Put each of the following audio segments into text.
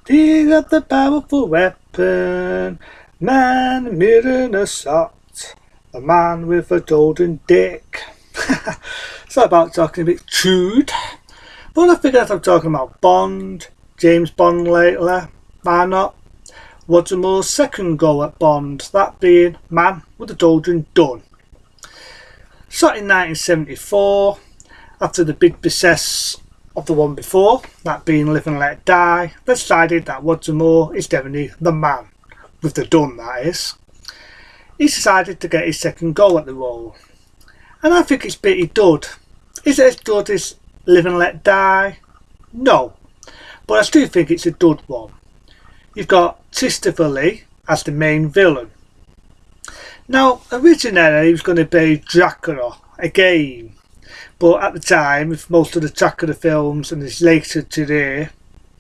He got the powerful weapon, man, mirror and assault, a man with a golden dick. It's not about talking a bit crude, but I figured I'm talking about Bond, James Bond lately. Why not? Roger Moore's second go at Bond, that being Man with a Golden Gun. Shot in 1974, after the big success of the one before, that being Live and Let Die, they decided that Roger Moore is definitely the man, with the gun that is. He decided to get his second go at the role, and I think it's pretty good. Is it as good as Live and Let Die? No, but I still think it's a good one. You've got Christopher Lee as the main villain. Now, originally he was going to be Dracula again, but at the time, with most of the Dracula films and his later today,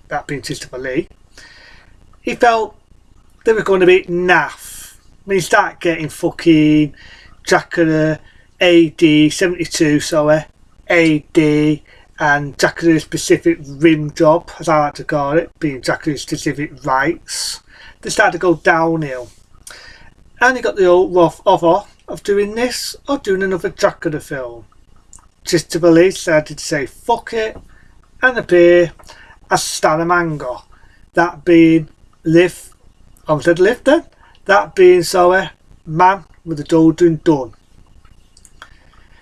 that being Christopher Lee, he felt they were going to be naff. I mean, start getting fucking Dracula AD 72, AD, and Dracula's specific rim job, as I like to call it, being Dracula's specific rights. They started to go downhill. And he got the old rough offer of doing this or doing another Dracula film. Christopher Lee decided to say fuck it and appear as Scaramanga. That being Live, I said Live then, that being Man with a Golden Gun.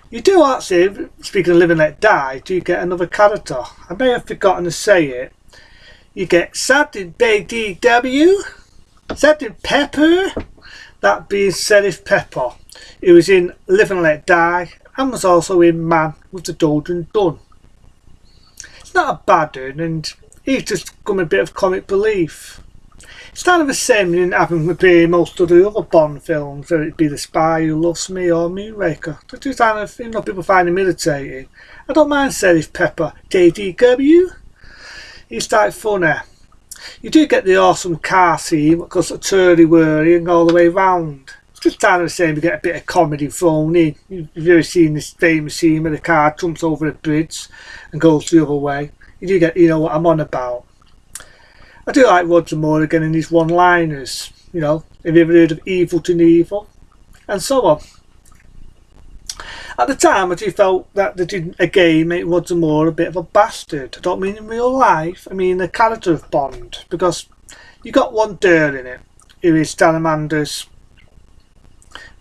You do actually, speaking of Live and Let Die, do you get another character? I may have forgotten to say it. You get Sergeant BDW, Sergeant Pepper, that being Sheriff Pepper, who was in Live and Let Die and was also in Man with the Golden Gun. It's not a bad one, and he's just become a bit of comic relief. It's kind of the same in having to be most of the other Bond films, whether it be The Spy Who Loves Me or Moonraker. They do kind of, you know, people find him irritating. I don't mind Sheriff Pepper, JDW. He's quite funny. You do get the awesome car scene because it's turly-whirly all the way round. It's just kind of the same, you get a bit of comedy thrown in. You've ever seen this famous scene where the car jumps over a bridge and goes the other way. You do get, you know what I'm on about. I do like Roger Moore again in his one-liners, you know, have you ever heard of Evil to Evil? And so on. At the time I do felt that they did again make Roger Moore a bit of a bastard. I don't mean in real life, I mean the character of Bond, because you got one Durr in it, who is Salamander's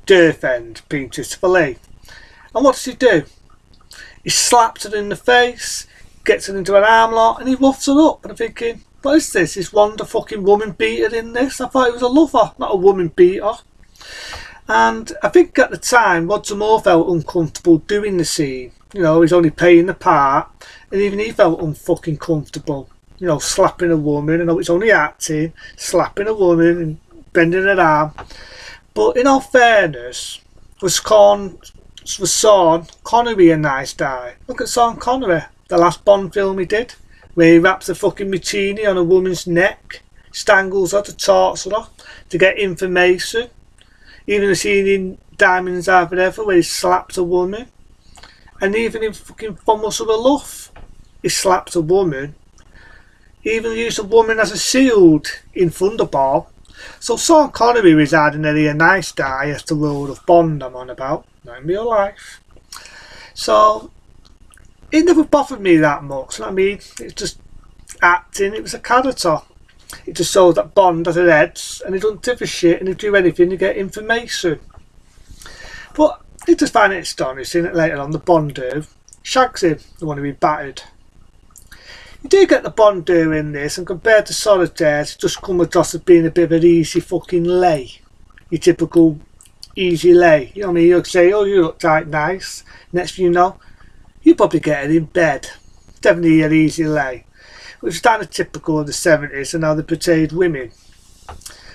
girlfriend, being Christopher Lee. And what does he do? He slaps her in the face, gets her into an armlock and he roughs her up, and I'm thinking, what is this? Is Wanda fucking woman beater in this? I thought it was a lover, not a woman beater. And I think at the time, Roger Moore felt uncomfortable doing the scene. You know, he's only playing the part, and even he felt unfucking comfortable. You know, slapping a woman. I know it's only acting, slapping a woman and bending her arm. But in all fairness, was Sean Connery a nice guy? Look at Sean Connery, the last Bond film he did, where he wraps a fucking martini on a woman's neck, strangles her to torture her to get information. Even the scene in Diamonds Are Forever where he slaps a woman. And even in fucking Fumbles of a Love, he slaps a woman. He even used a woman as a shield in Thunderball. So Sean Connery was ordinarily a nice guy as the role of Bond I'm on about, not in real life. So it never bothered me that much. I mean, it's just acting, it was a character. It just shows that Bond has a head and he doesn't give a shit and he'll do anything to get information. But I just find it astonishing that later on the Bonder shags him, the one who he battered. You do get the Bonder in this, and compared to Solitaire, it's just come across as being a bit of an easy fucking lay. Your typical easy lay. You know what I mean? You'll say, oh, you look quite nice. Next thing you know, you probably get it in bed. Definitely an easy lay. Which is kind of typical of the 70s and how they portrayed women.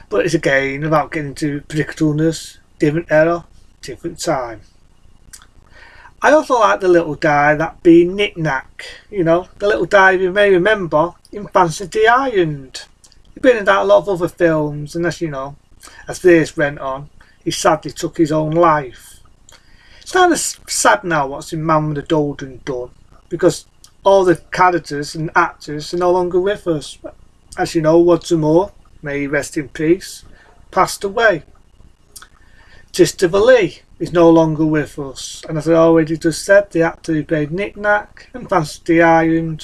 But it's again about getting into predictableness, different era, different time. I also like the little guy, that being Nick Nack. You know, the little guy you may remember in Fancy the Island. He's been in that a lot of other films, and as you know, as this went on, he sadly took his own life. It's kind of sad now watching Man with a Golden Gun, because all the characters and actors are no longer with us. as you know, Roger Moore, may he rest in peace, passed away. Christopher Lee is no longer with us, and as I already just said, the actor who played Nick Nack and Francis the Iron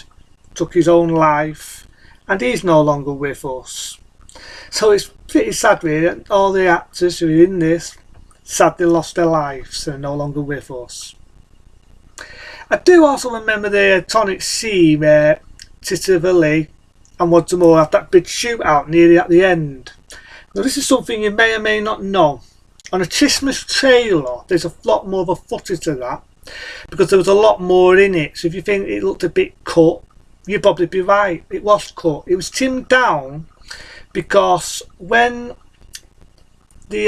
took his own life, and he's no longer with us. So it's pretty sad really that all the actors who are in this sadly lost their lives and are no longer with us. I do also remember the iconic scene where Christopher Lee and Roger Moore have that big shootout nearly at the end. Now this is something you may or may not know. On a Christmas trailer there's a lot more of a footage of that because there was a lot more in it, so if you think it looked a bit cut, you'd probably be right, it was cut. It was trimmed down because when the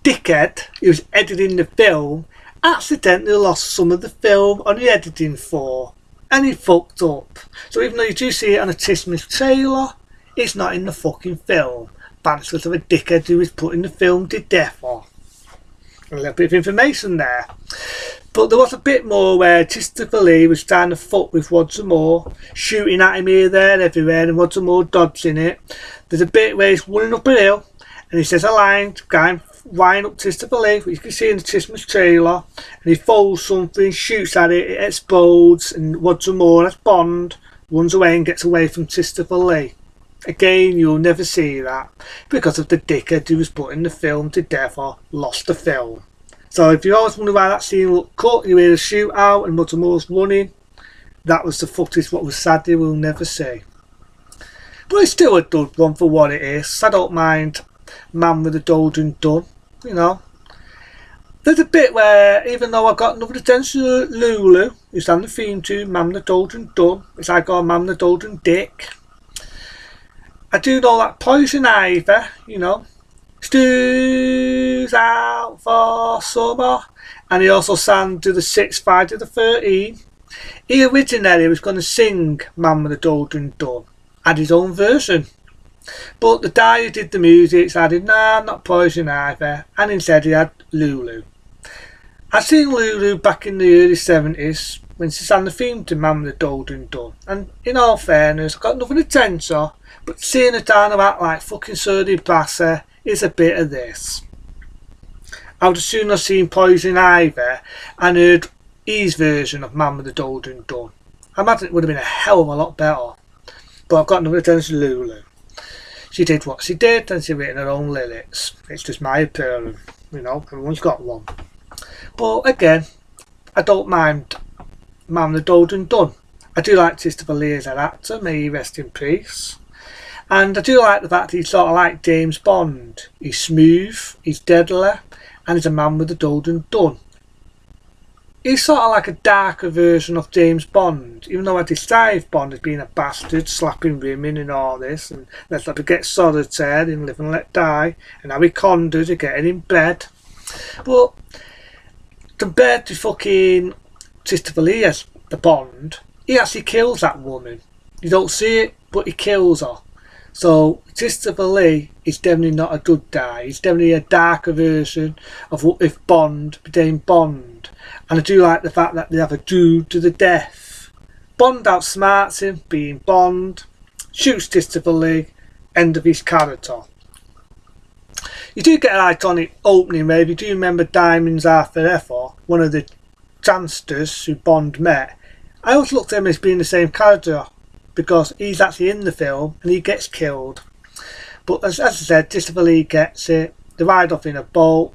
dickhead who was editing the film accidentally lost some of the film on the editing floor and he fucked up. So even though you do see it on a Christmas trailer, it's not in the fucking film. That's because of a dickhead who was putting the film to death on. A little bit of information there. But there was a bit more where Christopher Lee was trying to fuck with Roger Moore, shooting at him here, there, everywhere, and Roger Moore dodging it. There's a bit where he's running up a hill, and he says a line to guy wind up Christopher Lee, which you can see in the Christmas trailer, and he folds something, shoots at it, it explodes, and Roger Moore, as Bond, runs away and gets away from Christopher Lee. Again, you'll never see that because of the dickhead who was putting the film to death or lost the film. So if you always wonder why that scene looked cut, you hear a shootout and Roger Moore's running, that was the footage what was sadly we'll never see. But it's still a good one for what it is. I don't mind Man with the Golden Gun, you know. There's a bit where, even though I got enough attention to Lulu, who's on the theme tune, Man with the Golden Gun, it's like a Man with the Golden Dick. I do know that Poison Ivy, you know, Stu's out for summer, and he also sang to the 6th Friday the 13th. He originally was going to sing Man with the Golden Gun, had his own version. But the guy who did the music decided, nah, not Poison Ivy, and instead he had Lulu. I've seen Lulu back in the early 70s when she sang the theme to Man with the Golden Gun, and in all fairness, I got nothing against her, but seeing her down her act like fucking Shirley Bassey is a bit of this. I would as soon have seen Poison Ivy and heard his version of Man with the Golden Gun. I imagine it would have been a hell of a lot better, but I've got nothing against Lulu. She did what she did and she written her own lyrics. It's just my opinion, you know, everyone's got one. But again, I don't mind Man with the Golden Gun. I do like Christopher Lee as an actor, may he rest in peace. And I do like the fact that he's sort of like James Bond. He's smooth, he's deadly, and he's a man with a golden gun. He's sort of like a darker version of James Bond, even though I describe Bond as being a bastard, slapping women and all this, and let's not forget Solitaire in Live and Let Die, and Harry Condor to getting in bed. But compared to fucking Christopher Lee as the Bond, he actually kills that woman. You don't see it, but he kills her. So Christopher Lee is definitely not a good guy. He's definitely a darker version of what if Bond became Bond. And I do like the fact that they have a dude to the death. Bond outsmarts him, being Bond, shoots Christopher Lee, end of his character. You do get an iconic opening where, if you do remember Diamonds Are Forever, one of the gangsters who Bond met, I always looked at him as being the same character, because he's actually in the film and he gets killed. But as I said, Christopher Lee gets it. They ride off in a boat.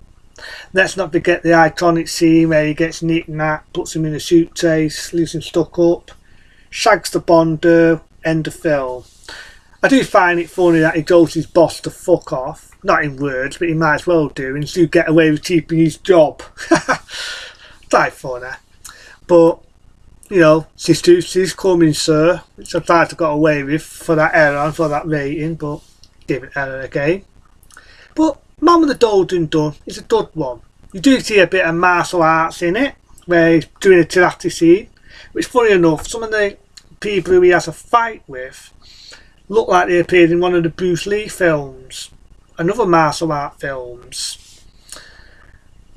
Let's not forget the iconic scene where he gets Nick Nack, puts him in a suitcase, leaves him stuck up, shags the Bonder, end of film. I do find it funny that he tells his boss to fuck off. Not in words, but he might as well do, and still get away with keeping his job. Quite funny. But you know, she's coming, sir, which I thought I got away with for that error and for that rating, but give it error again. But Man with the Golden Gun is a good one. You do see a bit of martial arts in it, where he's doing a karate scene, which, funny enough, some of the people who he has a fight with look like they appeared in one of the Bruce Lee films, another martial art films.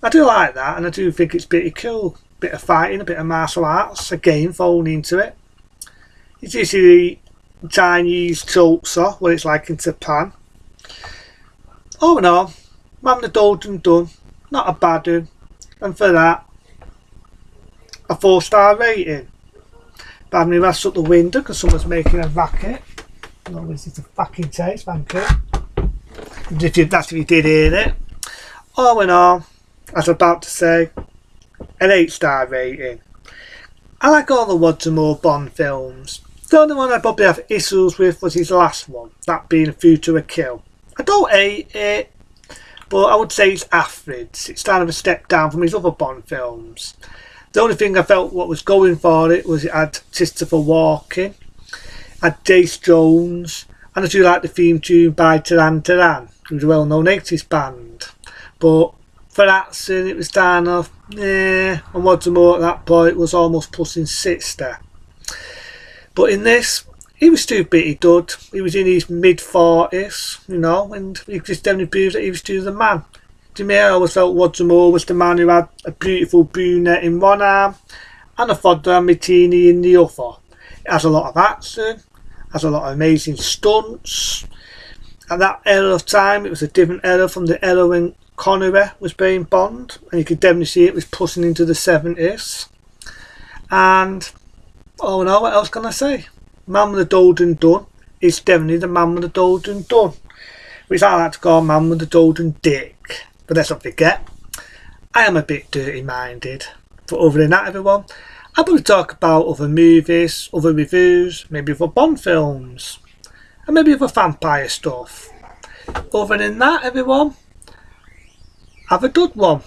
I do like that, and I do think it's pretty cool. Bit of fighting, a bit of martial arts, again falling into it. You do see Chinese toaster, what it's like in Japan. All in all, Man with the Golden Gun, not a bad one, and for that, a 4-star rating. But I'm going to rest up the window because someone's making a racket. No, this is a fucking taste, thank you. That's if you did hear it. All in all, as I'm about to say, an 8-star rating. I like all the Roger Moore Bond films. The only one I probably have issues with was his last one, that being Future a Kill. I don't hate it, but I would say it's average. It's kind of a step down from his other Bond films. The only thing I felt what was going for it was it had Christopher Walken, had Jace Jones, and I do like the theme tune by Duran Duran, who's a well-known 80s band. But for action, it was kind of, and Roger Moore at that point was almost pushing 60. But in this, he was too bitty dud. He was in his mid-40s, you know, and he just definitely proved that he was still the man. To me, I always felt Roger Moore was the man who had a beautiful brunette in one arm and a Fodder Martini in the other. It has a lot of action, has a lot of amazing stunts. At that era of time, it was a different era from the era when Connery was playing Bond, and you could definitely see it was pushing into the 70s. And, oh no, what else can I say? Man with the Golden Gun is definitely the man with the Golden Gun, which I like to call Man with the Golden Dick. But let's not forget, I am a bit dirty-minded. But other than that, everyone, I'm going to talk about other movies, other reviews, maybe other Bond films, and maybe other vampire stuff. Other than that, everyone, have a good one.